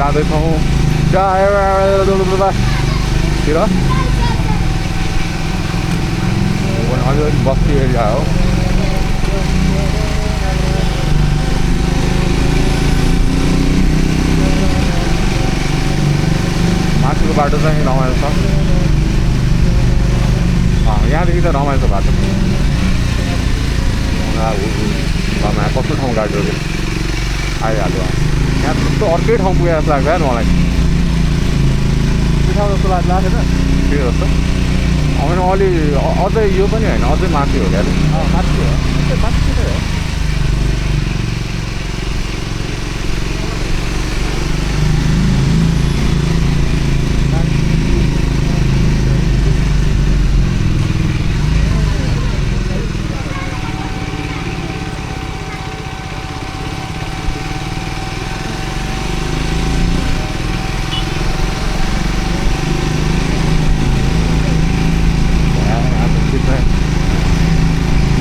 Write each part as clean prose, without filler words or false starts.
जाँदैछौँ तिर अलिअलि बस्ती एरिया हो माथिको बाटो चाहिँ रमाइलो छ यहाँदेखि त रमाइलो छ बाटो घरमा कस्तो ठाउँ गाडी रोक्यो आइहाल्यो यहाँ त्यस्तो अर्कै ठाउँ पुगेर जस्तो लाग्छ यार मलाई ठाउँ जस्तो लागेन के जस्तो होइन अलि अझै यो पनि होइन अझै माथि हो क्या माथि हो माथि हो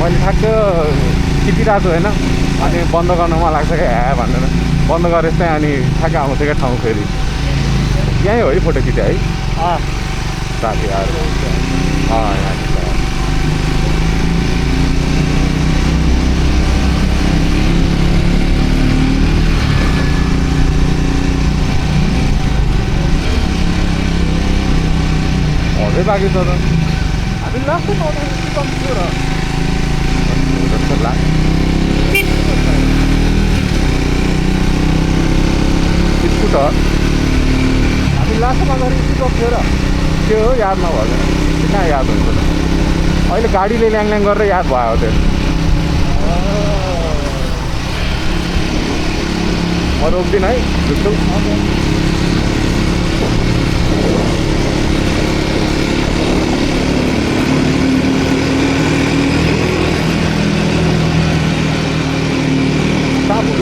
मैले ठ्याक्क टिपिरहेको होइन अनि बन्द गर्न मन लाग्छ क्या भनेर बन्द गरेँ चाहिँ अनि ठ्याक्क आउँछ क्या ठाउँ फेरि यहीँ हो है फोटो खिच्यो है साथीहरू यहाँ अझै बाँकी छ त हामी लास्टमा आउँदाखेरि कम्ती थियो र स्कुटर हामी लास्टमा गएर कम्ती थियो र त्यो हो याद नभएको कहाँ याद हुन्छ त अहिले गाडीले ल्याङ गरेर याद भयो त्यो म रोक्दिनँ है जस्तो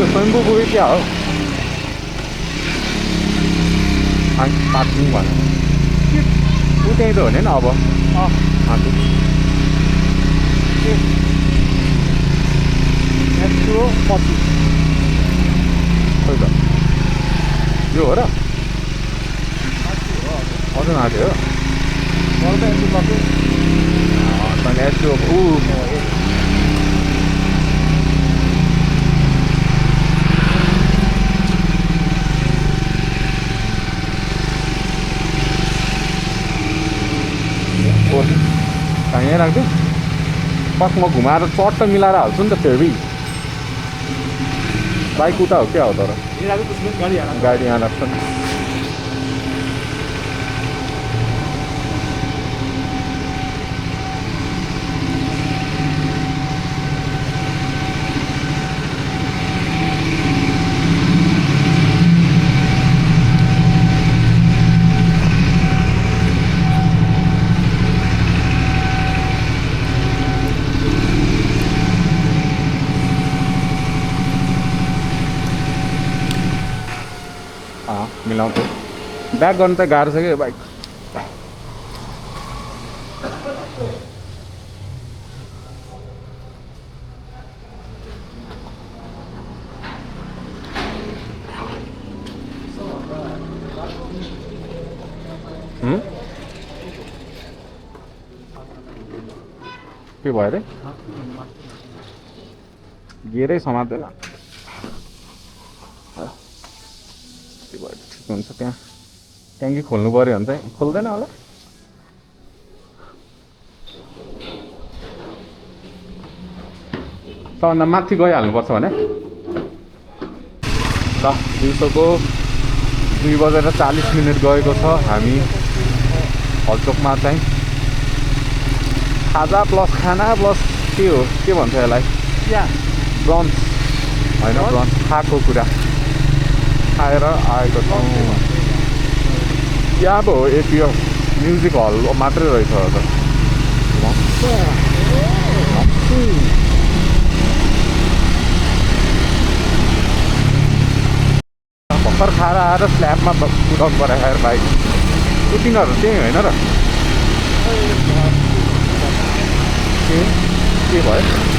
स्वयम्भू पुग्यो क्या हो पार्किङ भन्यो ऊ त्यहीँ त हो नि अब माथि खोइ त यो हो र अझ माथि हो अनि यस्तो यहीँ राख्छु पक म घुमाएर चट्ट मिलाएर हाल्छु नि त फेरि बाइक उता हो क्या हो तर गाडी यहाँ राख्छ नि मिलाउँछु ब्याक गर्नु त गाह्रो छ कि बाइक के भयो अरे गेरै समात्दैन ठिक हुन्छ त्यहाँ ट्याङ्की खोल्नु पऱ्यो भने चाहिँ खोल्दैन होला सबभन्दा माथि गइहाल्नुपर्छ भने ल दिउँसोको 2:40 गएको छ हामी हलचोकमा चाहिँ खाजा प्लस खाना प्लस के हो के भन्छ यसलाई ब्रन्च होइन ब्रन्च खाएको कुरा खाएर आएको छौँ यहाँ अब हो एपिएफ म्युजिक हल मात्रै रहेछ त भर्खर खाएर आएर स्ल्याबमा कुदाउनु पऱ्यो खाएर बाइक तिनीहरू त्यही होइन र के भयो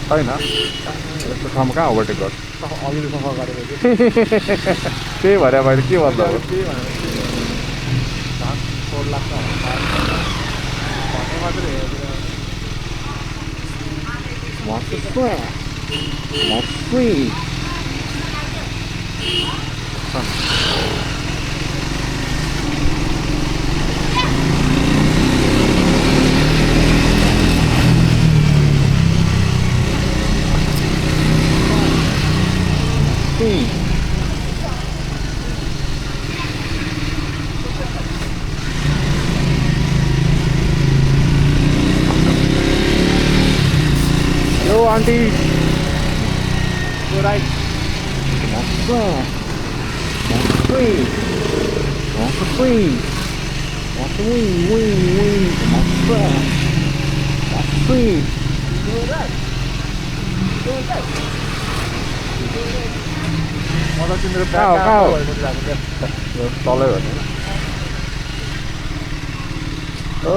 छैन यस्तो ठाउँमा कहाँ ओभरटेक गर्छ अघिल्लो सफा गरेको त्यही भएर मैले के भन्दा हो के भनेर घाँस फोहोर लाग्छ भन्ने मात्रै Yo, auntie. हो राइट मलाई तिम्रो कहाँ हो? तलै हो ओ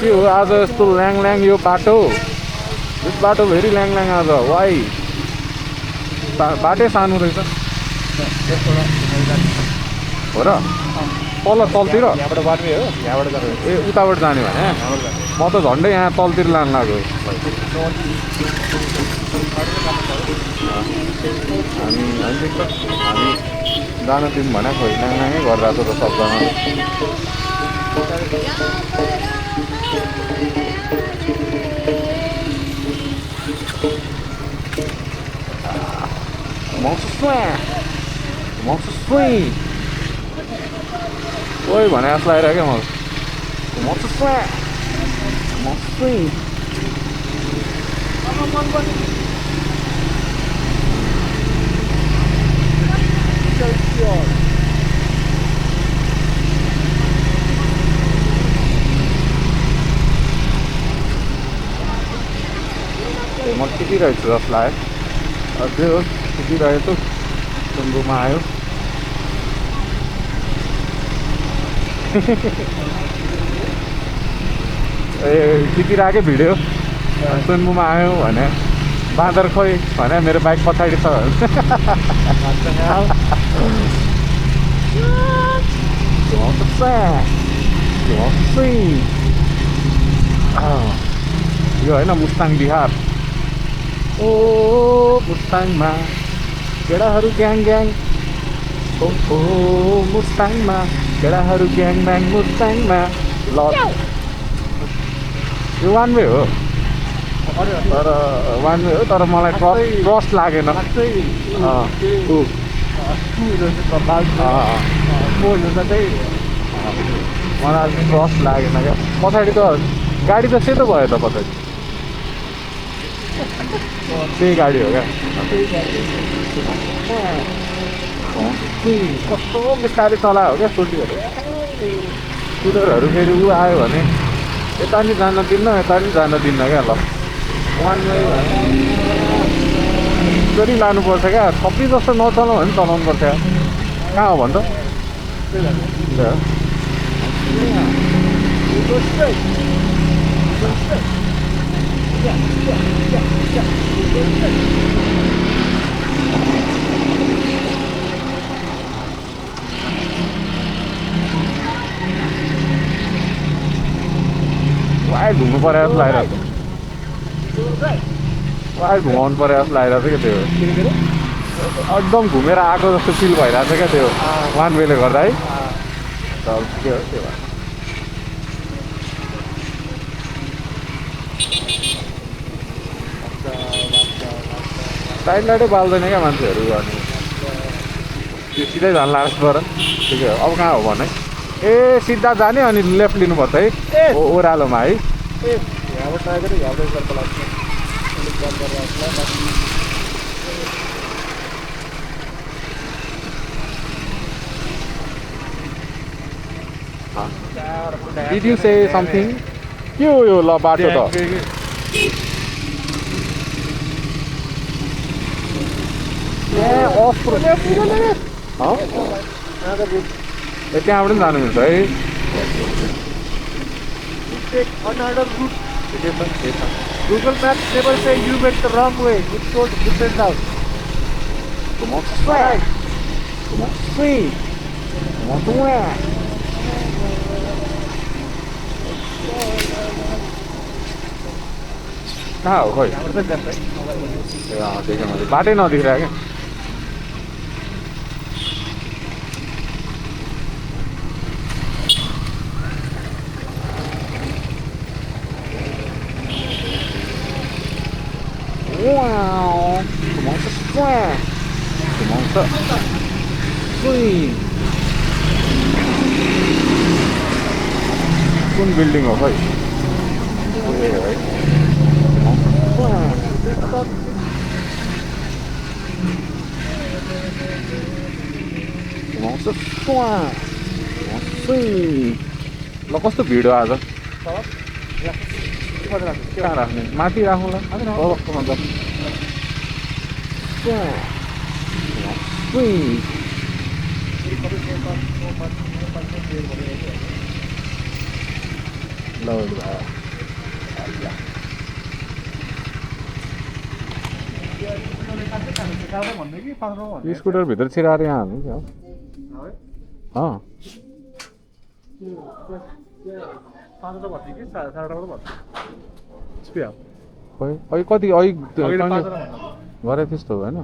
के हो आज यस्तो ल्याङ यो बाटो दिस बाटो भेरी ल्याङ आज वाइ बाटै सानो रहेछ हो र तल तलतिर यहाँबाट बाट्ने हो यहाँबाट जाने ए उताबाट जाने भने म त झन्डै यहाँ तलतिर लानु लाग्यो हामी जान दिउँ भने खोइ ल्याङै गरिरहेको त सबजना ओइ भने जस्तो लागिरहेको क्या म टिपिरहेको छु जस्तो लाग्यो अझै हो टिपिरहेको सुम्बुमा आयो ए टिपिरहेकै भिडियो सुम्बुमा आयो भने बाँदर खोइ भने मेरो बाइक पछाडि छ यो होइन मुस्ताङ बिहार ओ मुस्ताङमा केटाहरू ग्याङ ओ मुस्ताङमा केटाहरू ग्याङ मुस्ताङमा ल यो वान वे हो तर वान वे हो तर मलाई ट्रस्ट लागेन मलाई ट्रस्ट लागेन क्या पछाडि त गाडी त सेतो भयो त पछाडि त्यही गाडी हो क्या कस्तो बिस्तारै चलायो हो क्या स्कुटीहरू स्कुटरहरू फेरि ऊ आयो भने यता नि जान दिन्न यता नि जान दिन्न क्या ल वान वे गरी लानुपर्छ क्या सबै जस्तो नचलाउँ भने चलाउनु पर्छ कहाँ हो भन्छ वायर घुम्नु पऱ्यो जस्तो लागिरहेको वायर घुमाउनु पऱ्यो जस्तो लागिरहेको थियो क्या त्यो एकदम घुमेर आएको जस्तो फिल भइरहेको छ क्या त्यो वान वेले गर्दा है के हो त्यो साइड लाइटै बाल्दैन क्या मान्छेहरू अनि त्यो सिधै जान लाग्छ तर ठिकै हो अब कहाँ हो भने ए सिधा जाने अनि लेफ्ट लिनुपर्छ है ओह्रालोमा है यहाँबाट आएको त यहाँबाट गर्दा लाग्छ Did you say something? के हो यो ल बाटो त अफ त्यहाँबाट पनि जानुहुन्छ है अनअर्डर root Google Maps never say you went the wrong way. It told different route. Come on, swag. Come on, swing. Come on, swag. कहाँ हो खोइ यहाँबाट चाहिँ जान्छ है। ए अँ देखेँ मैले बाटै नदेखिरहेको क्या Wow! Come on, swag! Come on, swing! कुन बिल्डिङ हो खै ए है ल कस्तो भिड हो आज कहाँ राख्ने माथि राखौँला भन्दै कि 5 रौँ भन्दै स्कुटर भित्र छिराएर यहाँ हाल्नु क्या है अँ 5 रौँ भन्दै कि 4.5 रौँ भन्दै स्पिया खोइ अहिले कति अहिले अहिले 5 रौँ भन्दा गरे त्यस्तो होइन